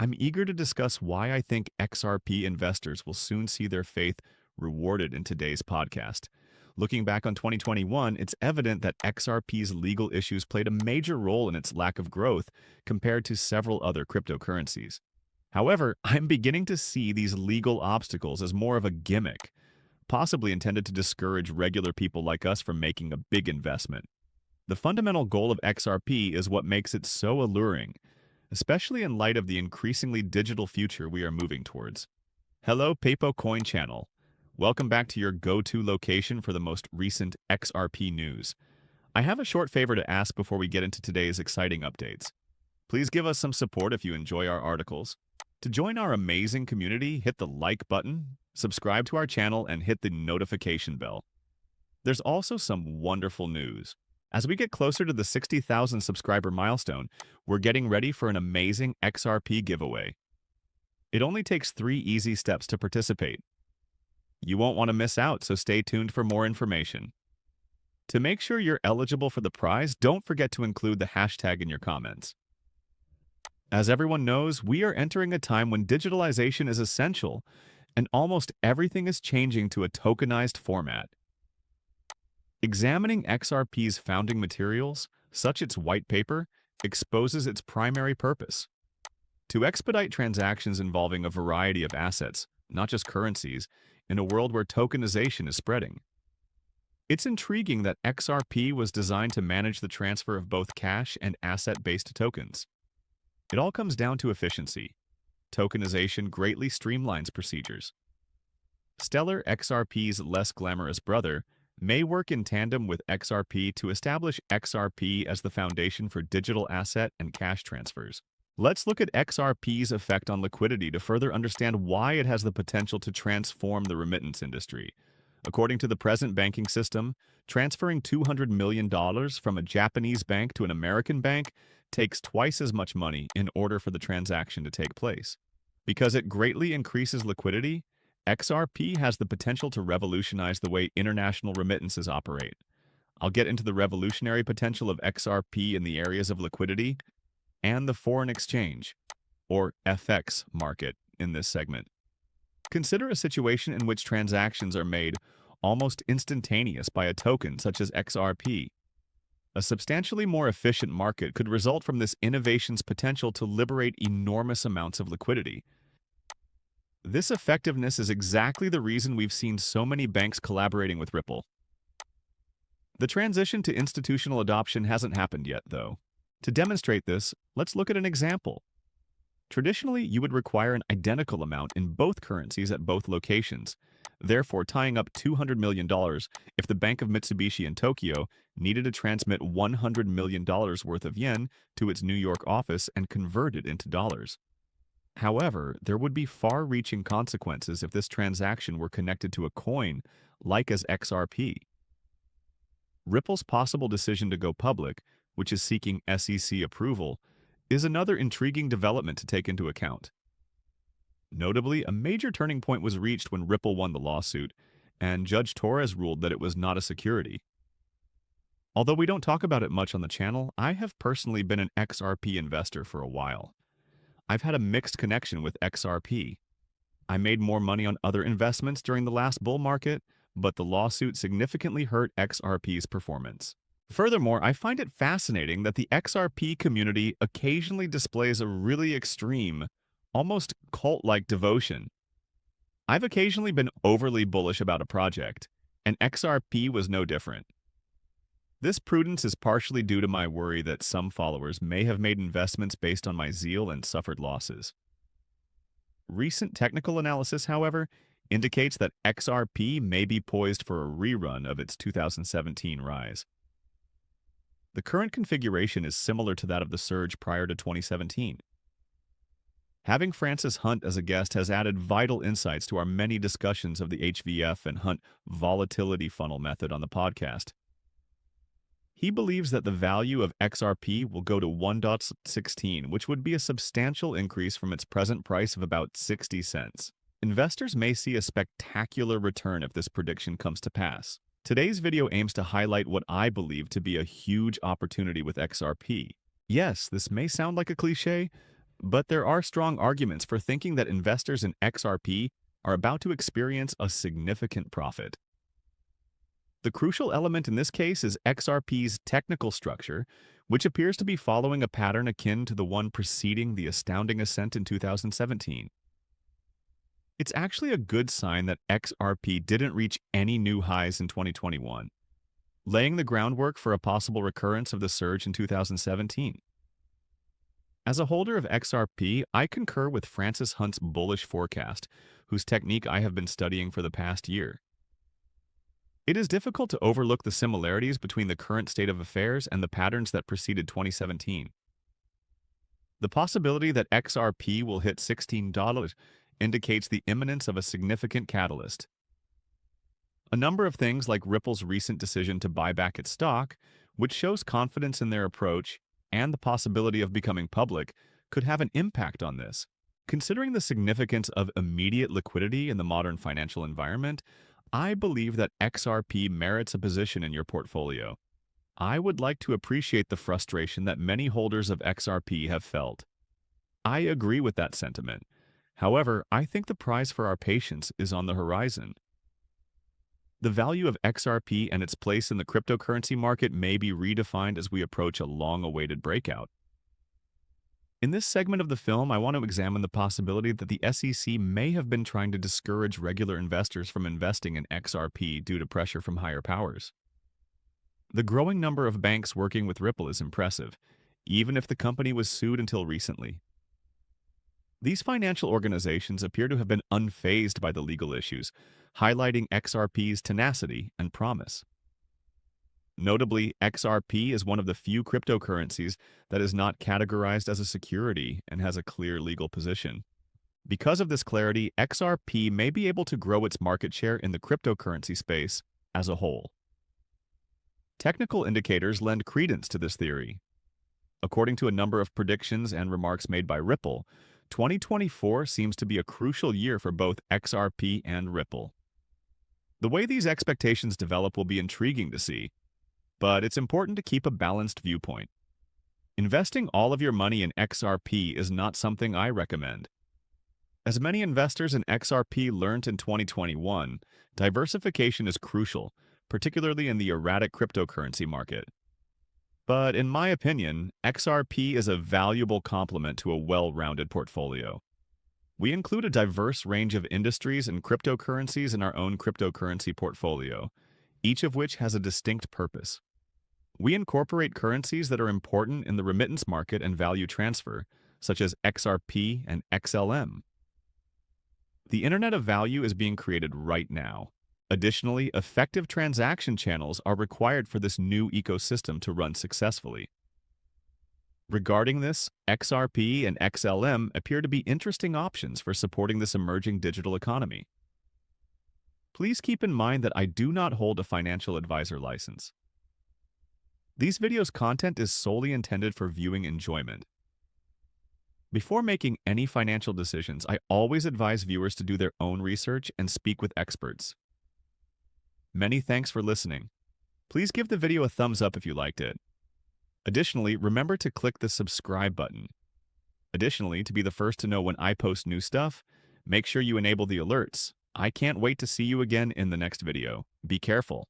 I'm eager to discuss why I think XRP investors will soon see their faith rewarded in today's podcast. Looking back on 2021, it's evident that XRP's legal issues played a major role in its lack of growth compared to several other cryptocurrencies. However, I'm beginning to see these legal obstacles as more of a gimmick, possibly intended to discourage regular people like us from making a big investment. The fundamental goal of XRP is what makes it so alluring, especially in light of the increasingly digital future we are moving towards. Hello, Papo Coin Channel. Welcome back to your go-to location for the most recent XRP news. I have a short favor to ask before we get into today's exciting updates. Please give us some support if you enjoy our articles. To join our amazing community, hit the like button, subscribe to our channel, and hit the notification bell. There's also some wonderful news. As we get closer to the 60,000 subscriber milestone, we're getting ready for an amazing XRP giveaway. It only takes 3 easy steps to participate. You won't want to miss out, so stay tuned for more information. To make sure you're eligible for the prize, don't forget to include the hashtag in your comments. As everyone knows, we are entering a time when digitalization is essential, and almost everything is changing to a tokenized format. Examining XRP's founding materials, such its white paper, exposes its primary purpose: to expedite transactions involving a variety of assets, not just currencies, in a world where tokenization is spreading. It's intriguing that XRP was designed to manage the transfer of both cash and asset-based tokens. It all comes down to efficiency. Tokenization greatly streamlines procedures. Stellar, XRP's less glamorous brother, may work in tandem with XRP to establish XRP as the foundation for digital asset and cash transfers. Let's look at XRP's effect on liquidity to further understand why it has the potential to transform the remittance industry. According to the present banking system, transferring $200 million from a Japanese bank to an American bank takes twice as much money in order for the transaction to take place. Because it greatly increases liquidity, XRP has the potential to revolutionize the way international remittances operate. I'll get into the revolutionary potential of XRP in the areas of liquidity and the foreign exchange, or FX, market in this segment. Consider a situation in which transactions are made almost instantaneous by a token such as XRP. A substantially more efficient market could result from this innovation's potential to liberate enormous amounts of liquidity. This effectiveness is exactly the reason we've seen so many banks collaborating with Ripple. The transition to institutional adoption hasn't happened yet, though. To demonstrate this, let's look at an example. Traditionally, you would require an identical amount in both currencies at both locations, therefore tying up $200 million if the Bank of Mitsubishi in Tokyo needed to transmit $100 million worth of yen to its New York office and convert it into dollars. However, there would be far-reaching consequences if this transaction were connected to a coin like as XRP. Ripple's possible decision to go public, which is seeking SEC approval, is another intriguing development to take into account. Notably, a major turning point was reached when Ripple won the lawsuit, and Judge Torres ruled that it was not a security. Although we don't talk about it much on the channel, I have personally been an XRP investor for a while. I've had a mixed connection with XRP. I made more money on other investments during the last bull market, but the lawsuit significantly hurt XRP's performance. Furthermore, I find it fascinating that the XRP community occasionally displays a really extreme, almost cult-like devotion. I've occasionally been overly bullish about a project, and XRP was no different. This prudence is partially due to my worry that some followers may have made investments based on my zeal and suffered losses. Recent technical analysis, however, indicates that XRP may be poised for a rerun of its 2017 rise. The current configuration is similar to that of the surge prior to 2017. Having Francis Hunt as a guest has added vital insights to our many discussions of the HVF and Hunt volatility funnel method on the podcast. He believes that the value of XRP will go to 1.16, which would be a substantial increase from its present price of about 60 cents. Investors may see a spectacular return if this prediction comes to pass. Today's video aims to highlight what I believe to be a huge opportunity with XRP. Yes, this may sound like a cliche, but there are strong arguments for thinking that investors in XRP are about to experience a significant profit. The crucial element in this case is XRP's technical structure, which appears to be following a pattern akin to the one preceding the astounding ascent in 2017. It's actually a good sign that XRP didn't reach any new highs in 2021, laying the groundwork for a possible recurrence of the surge in 2017. As a holder of XRP, I concur with Francis Hunt's bullish forecast, whose technique I have been studying for the past year. It is difficult to overlook the similarities between the current state of affairs and the patterns that preceded 2017. The possibility that XRP will hit $16 indicates the imminence of a significant catalyst. A number of things like Ripple's recent decision to buy back its stock, which shows confidence in their approach, and the possibility of becoming public, could have an impact on this. Considering the significance of immediate liquidity in the modern financial environment, I believe that XRP merits a position in your portfolio. I would like to appreciate the frustration that many holders of XRP have felt. I agree with that sentiment. However, I think the prize for our patience is on the horizon. The value of XRP and its place in the cryptocurrency market may be redefined as we approach a long-awaited breakout. In this segment of the film, I want to examine the possibility that the SEC may have been trying to discourage regular investors from investing in XRP due to pressure from higher powers. The growing number of banks working with Ripple is impressive, even if the company was sued until recently. These financial organizations appear to have been unfazed by the legal issues, highlighting XRP's tenacity and promise. Notably, XRP is one of the few cryptocurrencies that is not categorized as a security and has a clear legal position. Because of this clarity, XRP may be able to grow its market share in the cryptocurrency space as a whole. Technical indicators lend credence to this theory. According to a number of predictions and remarks made by Ripple, 2024 seems to be a crucial year for both XRP and Ripple. The way these expectations develop will be intriguing to see, but it's important to keep a balanced viewpoint. Investing all of your money in XRP is not something I recommend. As many investors in XRP learned in 2021, diversification is crucial, particularly in the erratic cryptocurrency market. But in my opinion, XRP is a valuable complement to a well-rounded portfolio. We include a diverse range of industries and cryptocurrencies in our own cryptocurrency portfolio, each of which has a distinct purpose. We incorporate currencies that are important in the remittance market and value transfer, such as XRP and XLM. The Internet of Value is being created right now. Additionally, effective transaction channels are required for this new ecosystem to run successfully. Regarding this, XRP and XLM appear to be interesting options for supporting this emerging digital economy. Please keep in mind that I do not hold a financial advisor license. These videos' content is solely intended for viewing enjoyment. Before making any financial decisions, I always advise viewers to do their own research and speak with experts. Many thanks for listening. Please give the video a thumbs up if you liked it. Additionally, remember to click the subscribe button. Additionally, to be the first to know when I post new stuff, make sure you enable the alerts. I can't wait to see you again in the next video. Be careful.